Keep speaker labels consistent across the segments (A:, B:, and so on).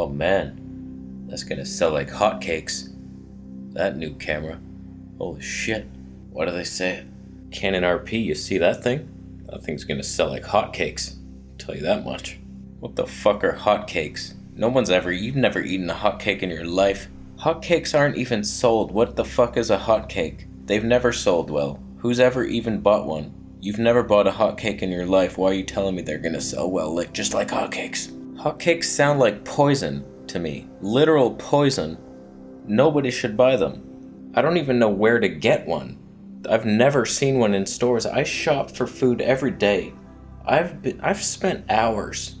A: Oh man, that's gonna sell like hotcakes. That new camera. Holy shit. What do they say? Canon RP, you see that thing? That thing's gonna sell like hotcakes. I'll tell you that much. What the fuck are hotcakes? You've never eaten a hotcake in your life. Hotcakes aren't even sold. What the fuck is a hotcake? They've never sold well. Who's ever even bought one? You've never bought a hotcake in your life. Why are you telling me they're gonna sell well, like just like hotcakes? Hotcakes sound like poison to me. Literal poison. Nobody should buy them. I don't even know where to get one. I've never seen one in stores. I shop for food every day. I've spent hours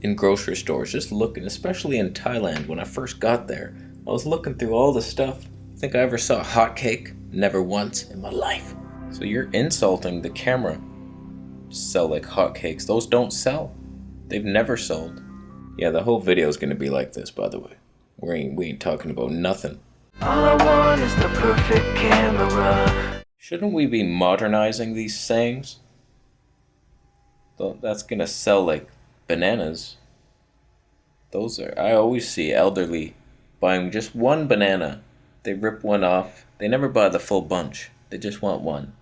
A: in grocery stores just looking, especially in Thailand when I first got there. I was looking through all the stuff. Think I ever saw a hotcake? Never once in my life. So you're insulting the camera. Sell like hotcakes. Those don't sell. They've never sold. Yeah, the whole video is gonna be like this, by the way. We ain't talking about nothing.
B: All I want is the perfect camera.
A: Shouldn't we be modernizing these sayings? That's gonna sell like bananas. I always see elderly buying just one banana. They rip one off. They never buy the full bunch. They just want one.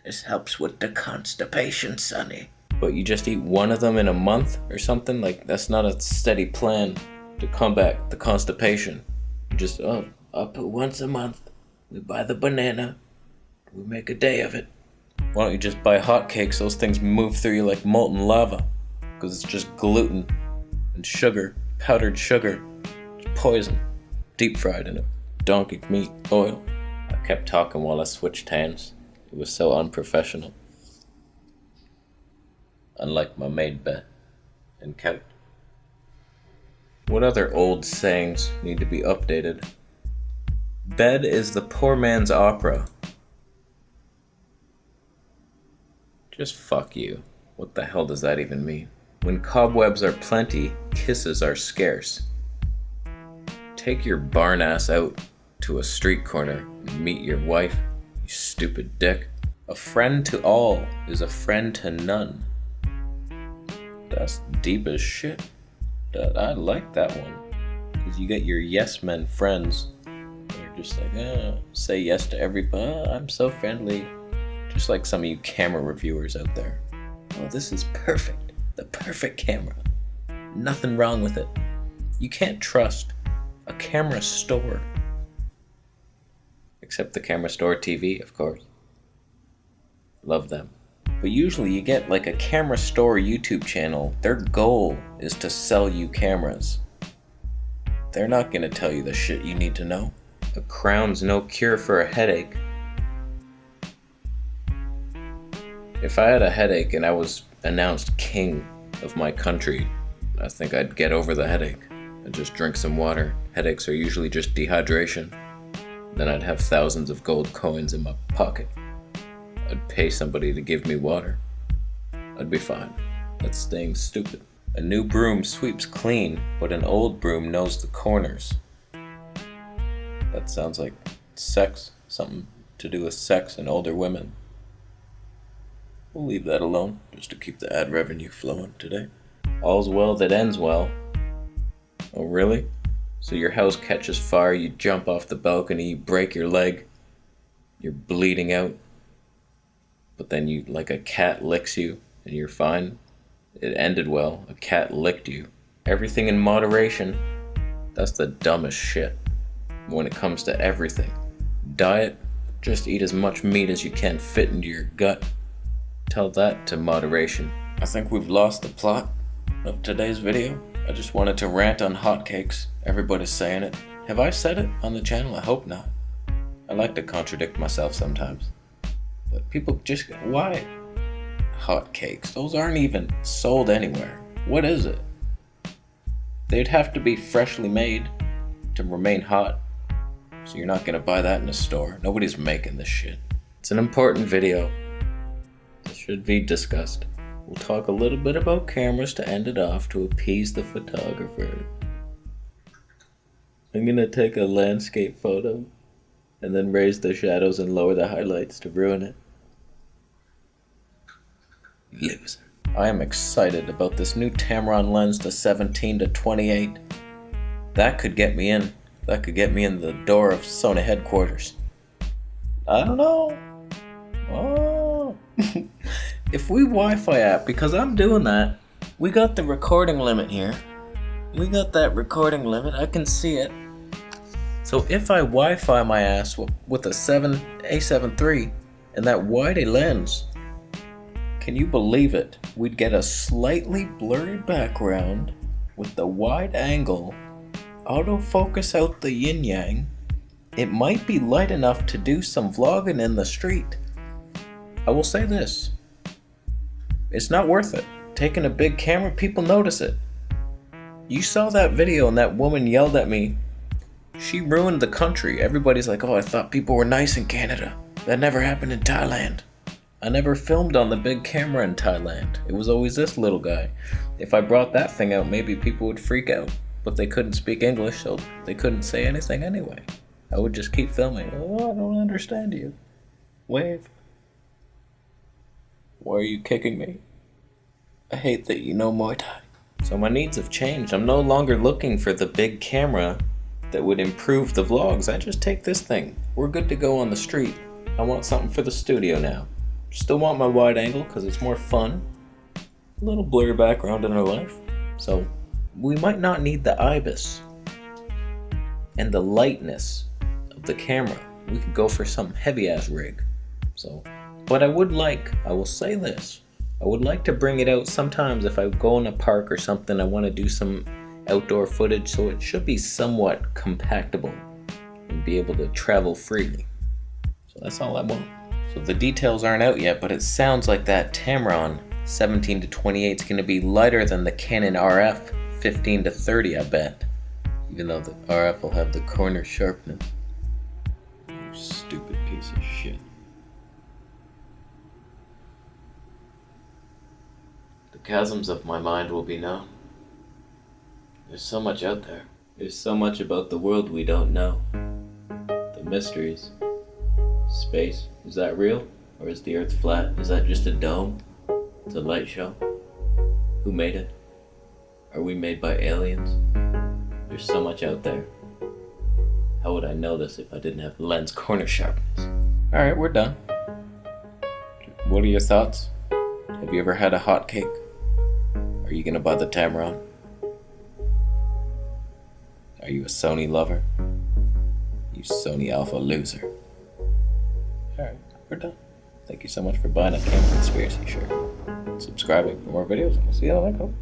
A: This helps with the constipation, Sonny. But you just eat one of them in a month or something? Like, that's not a steady plan to combat the constipation. You just, up once a month, we buy the banana, we make a day of it. Why don't you just buy hotcakes? Those things move through you like molten lava. Because it's just gluten and sugar, powdered sugar. It's poison. Deep fried in a donkey meat oil. I kept talking while I switched hands. It was so unprofessional. Unlike my maid bed and couch. What other old sayings need to be updated? Bed is the poor man's opera. Just fuck you. What the hell does that even mean? When cobwebs are plenty, kisses are scarce. Take your barn ass out to a street corner and meet your wife, you stupid dick. A friend to all is a friend to none. That's deep as shit. I like that one. Because you get your yes men friends. They're just like, say yes to everybody. I'm so friendly. Just like some of you camera reviewers out there. Oh, this is perfect. The perfect camera. Nothing wrong with it. You can't trust a camera store. Except the camera store TV, of course. Love them. But usually you get like a camera store YouTube channel. Their goal is to sell you cameras. They're not gonna tell you the shit you need to know. A crown's no cure for a headache. If I had a headache and I was announced king of my country, I think I'd get over the headache. I'd just drink some water. Headaches are usually just dehydration. Then I'd have thousands of gold coins in my pocket. I'd pay somebody to give me water. I'd be fine. That's staying stupid. A new broom sweeps clean, but an old broom knows the corners. That sounds like sex. Something to do with sex and older women. We'll leave that alone, just to keep the ad revenue flowing today. All's well that ends well. Oh, really? So your house catches fire, you jump off the balcony, you break your leg, you're bleeding out, but then like a cat licks you, and you're fine. It ended well. A cat licked you. Everything in moderation. That's the dumbest shit when it comes to everything. Diet, just eat as much meat as you can fit into your gut. Tell that to moderation. I think we've lost the plot of today's video. I just wanted to rant on hotcakes. Everybody's saying it. Have I said it on the channel? I hope not. I like to contradict myself sometimes. But people just, why? Hotcakes, those aren't even sold anywhere. What is it? They'd have to be freshly made to remain hot. So you're not gonna buy that in a store. Nobody's making this shit. It's an important video. This should be discussed. We'll talk a little bit about cameras to end it off to appease the photographer. I'm gonna take a landscape photo and then raise the shadows and lower the highlights to ruin it. Loser. I am excited about this new Tamron lens, the 17-28. That could get me in. That could get me in the door of Sony headquarters. I don't know. Oh. If we Wi-Fi app, because I'm doing that, we got the recording limit here. We got that recording limit. I can see it. So if I Wi-Fi my ass with a A7 III and that wide lens, can you believe it? We'd get a slightly blurry background with the wide angle, autofocus out the yin-yang. It might be light enough to do some vlogging in the street. I will say this. It's not worth it. Taking a big camera, people notice it. You saw that video and that woman yelled at me. She ruined the country. Everybody's like, oh, I thought people were nice in Canada. That never happened in Thailand. I never filmed on the big camera in Thailand. It was always this little guy. If I brought that thing out, maybe people would freak out. But they couldn't speak English, so they couldn't say anything anyway. I would just keep filming. Oh, I don't understand you. Wave. Why are you kicking me? I hate that you know Muay Thai. So my needs have changed. I'm no longer looking for the big camera that would improve the vlogs. I just take this thing. We're good to go on the street. I want something for the studio now. Still want my wide angle because it's more fun. A little blurry background in our life. So we might not need the IBIS and the lightness of the camera. We could go for some heavy ass rig. So, but I will say this. I would like to bring it out sometimes if I go in a park or something. I want to do some outdoor footage, so it should be somewhat compactable and be able to travel freely. So that's all I want. So the details aren't out yet, but it sounds like that Tamron 17-28 is going to be lighter than the Canon RF 15-30, I bet. Even though the RF will have the corner sharpness. You stupid piece of shit. The chasms of my mind will be known. There's so much out there. There's so much about the world we don't know. The mysteries. Space. Is that real? Or is the Earth flat? Is that just a dome? It's a light show? Who made it? Are we made by aliens? There's so much out there. How would I know this if I didn't have lens corner sharpness? Alright, we're done. What are your thoughts? Have you ever had a hotcake? Are you gonna buy the Tamron? Are you a Sony lover? You Sony Alpha loser. Alright, we're done. Thank you so much for buying a Conspiracy shirt. Subscribing for more videos. I'll see you on the next one.